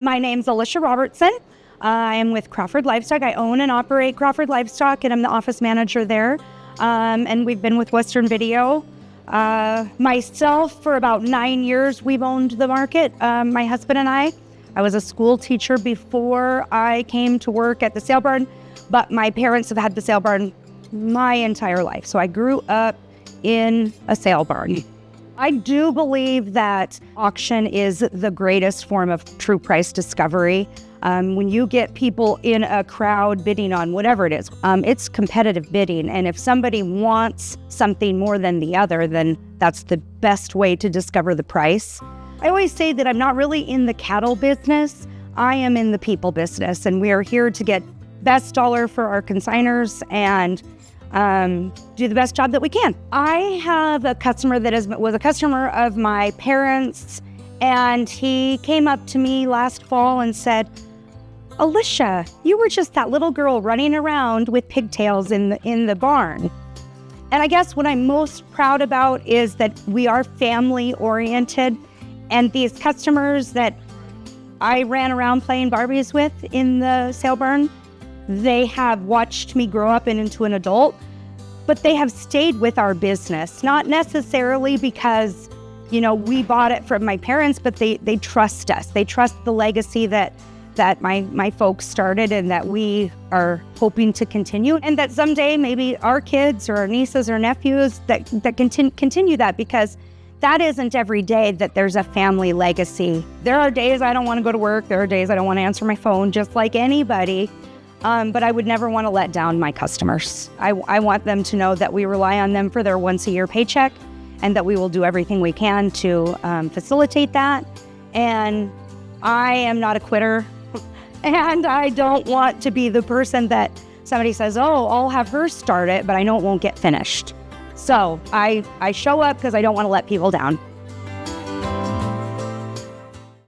My name's Alicia Robertson. I am with Crawford Livestock. I own and operate Crawford Livestock, and I'm the office manager there. And we've been with Western Video. Myself, for about 9 years, we've owned the market, my husband and I. I was a school teacher before I came to work at the sale barn, but my parents have had the sale barn my entire life. So I grew up in a sale barn. I do believe that auction is the greatest form of true price discovery. When you get people in a crowd bidding on whatever it is, it's competitive bidding. And if somebody wants something more than the other, then that's the best way to discover the price. I always say that I'm not really in the cattle business. I am in the people business, and we are here to get best dollar for our consignors and do the best job that we can. I have a customer that was a customer of my parents, and he came up to me last fall and said, "Alicia, you were just that little girl running around with pigtails in the barn." And I guess what I'm most proud about is that we are family oriented, and these customers that I ran around playing Barbies with in the sale barn, they have watched me grow up into an adult, but they have stayed with our business, not necessarily because, we bought it from my parents, but they trust us. They trust the legacy that my folks started and that we are hoping to continue, and that someday maybe our kids or our nieces or nephews that continue that, because that isn't every day that there's a family legacy. There are days I don't want to go to work. There are days I don't want to answer my phone, just like anybody. But I would never want to let down my customers. I want them to know that we rely on them for their once-a-year paycheck, and that we will do everything we can to facilitate that. And I am not a quitter, and I don't want to be the person that somebody says, "Oh, I'll have her start it," but I know it won't get finished. So I show up because I don't want to let people down.